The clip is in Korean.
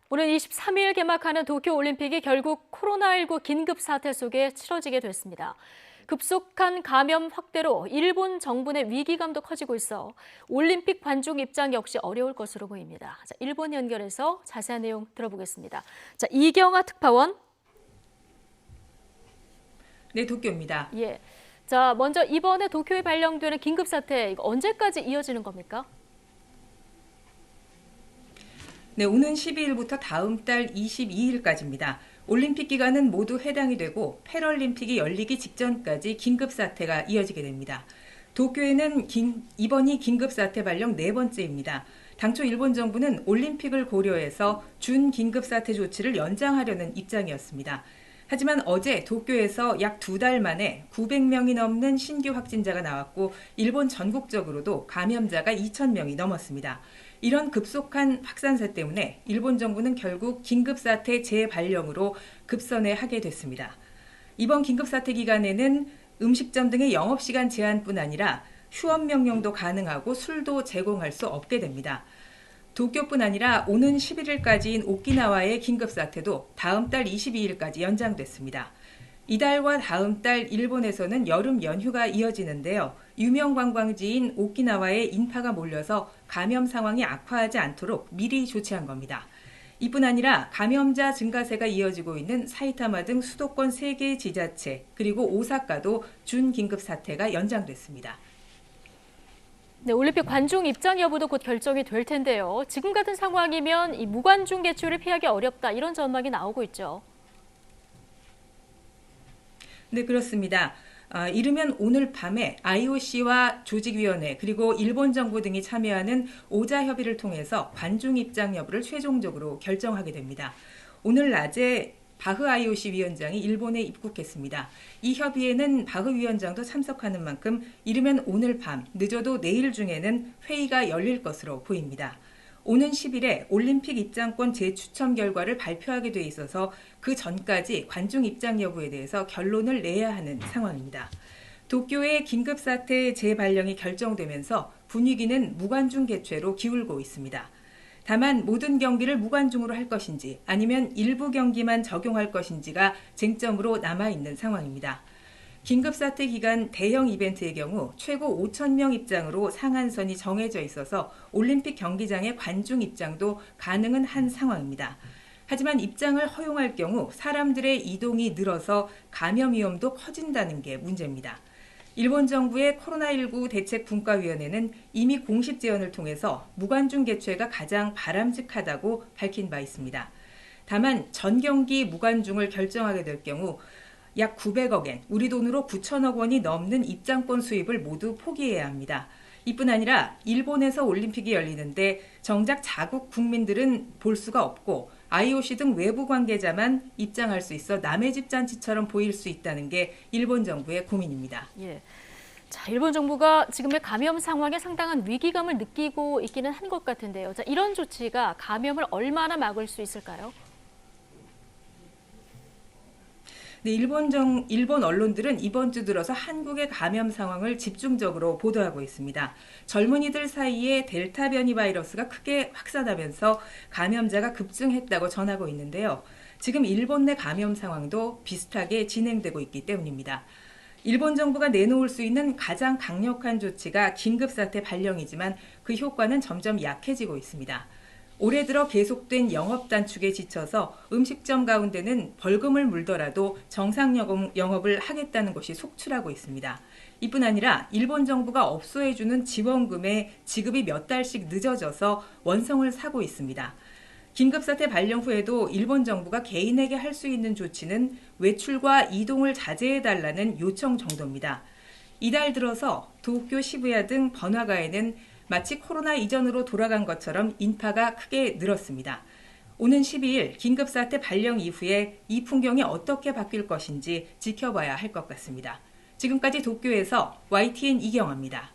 오는 23일 개막하는 도쿄올림픽이 결국 코로나19 긴급 사태 속에 치러지게 됐습니다. 급속한 감염 확대로 일본 정부 내 위기감도 커지고 있어 올림픽 관중 입장 역시 어려울 것으로 보입니다. 자, 일본 연결해서 자세한 내용 들어보겠습니다. 자, 이경아 특파원. 네, 도쿄입니다. 예. 자, 먼저 이번에 도쿄에 발령되는 긴급 사태 이거 언제까지 이어지는 겁니까? 네, 오는 12일부터 다음 달 22일까지입니다. 올림픽 기간은 모두 해당이 되고 패럴림픽이 열리기 직전까지 긴급 사태가 이어지게 됩니다. 도쿄에는 이번이 긴급 사태 발령 네 번째입니다. 당초 일본 정부는 올림픽을 고려해서 준긴급 사태 조치를 연장하려는 입장이었습니다. 하지만 어제 도쿄에서 약 2달 만에 900명이 넘는 신규 확진자가 나왔고 일본 전국적으로도 감염자가 2,000명이 넘었습니다. 이런 급속한 확산세 때문에 일본 정부는 결국 긴급사태 재발령으로 급선회 하게 됐습니다. 이번 긴급사태 기간에는 음식점 등의 영업시간 제한뿐 아니라 휴업 명령도 가능하고 술도 제공할 수 없게 됩니다. 도쿄뿐 아니라 오는 11일까지인 오키나와의 긴급사태도 다음 달 22일까지 연장됐습니다. 이달과 다음 달 일본에서는 여름 연휴가 이어지는데요. 유명 관광지인 오키나와에 인파가 몰려서 감염 상황이 악화하지 않도록 미리 조치한 겁니다. 이뿐 아니라 감염자 증가세가 이어지고 있는 사이타마 등 수도권 3개 지자체 그리고 오사카도 준긴급 사태가 연장됐습니다. 네, 올림픽 관중 입장 여부도 곧 결정이 될 텐데요. 지금 같은 상황이면 이 무관중 개최를 피하기 어렵다 이런 전망이 나오고 있죠. 네, 그렇습니다. 이르면 오늘 밤에 IOC와 조직위원회 그리고 일본 정부 등이 참여하는 오자 협의를 통해서 관중 입장 여부를 최종적으로 결정하게 됩니다. 오늘 낮에 바흐 IOC 위원장이 일본에 입국했습니다. 이 협의에는 바흐 위원장도 참석하는 만큼 이르면 오늘 밤, 늦어도 내일 중에는 회의가 열릴 것으로 보입니다. 오는 10일에 올림픽 입장권 재추첨 결과를 발표하게 돼 있어서 그 전까지 관중 입장 여부에 대해서 결론을 내야 하는 상황입니다. 도쿄의 긴급사태 재발령이 결정되면서 분위기는 무관중 개최로 기울고 있습니다. 다만 모든 경기를 무관중으로 할 것인지 아니면 일부 경기만 적용할 것인지가 쟁점으로 남아있는 상황입니다. 긴급사태 기간 대형 이벤트의 경우 최고 5,000명 입장으로 상한선이 정해져 있어서 올림픽 경기장의 관중 입장도 가능은 한 상황입니다. 하지만 입장을 허용할 경우 사람들의 이동이 늘어서 감염 위험도 커진다는 게 문제입니다. 일본 정부의 코로나19 대책분과위원회는 이미 공식 제언을 통해서 무관중 개최가 가장 바람직하다고 밝힌 바 있습니다. 다만 전 경기 무관중을 결정하게 될 경우 약 900억 엔, 우리 돈으로 9천억 원이 넘는 입장권 수입을 모두 포기해야 합니다. 이뿐 아니라 일본에서 올림픽이 열리는데 정작 자국 국민들은 볼 수가 없고 IOC 등 외부 관계자만 입장할 수 있어 남의 집 잔치처럼 보일 수 있다는 게 일본 정부의 고민입니다. 예. 자, 일본 정부가 지금의 감염 상황에 상당한 위기감을 느끼고 있기는 한 것 같은데요. 자, 이런 조치가 감염을 얼마나 막을 수 있을까요? 네, 일본 언론들은 이번 주 들어서 한국의 감염 상황을 집중적으로 보도하고 있습니다. 젊은이들 사이에 델타 변이 바이러스가 크게 확산하면서 감염자가 급증했다고 전하고 있는데요. 지금 일본 내 감염 상황도 비슷하게 진행되고 있기 때문입니다. 일본 정부가 내놓을 수 있는 가장 강력한 조치가 긴급사태 발령이지만 그 효과는 점점 약해지고 있습니다. 올해 들어 계속된 영업 단축에 지쳐서 음식점 가운데는 벌금을 물더라도 정상 영업을 하겠다는 것이 속출하고 있습니다. 이뿐 아니라 일본 정부가 업소해주는 지원금의 지급이 몇 달씩 늦어져서 원성을 사고 있습니다. 긴급사태 발령 후에도 일본 정부가 개인에게 할 수 있는 조치는 외출과 이동을 자제해달라는 요청 정도입니다. 이달 들어서 도쿄 시부야 등 번화가에는 마치 코로나 이전으로 돌아간 것처럼 인파가 크게 늘었습니다. 오는 12일 긴급사태 발령 이후에 이 풍경이 어떻게 바뀔 것인지 지켜봐야 할 것 같습니다. 지금까지 도쿄에서 YTN 이경아입니다.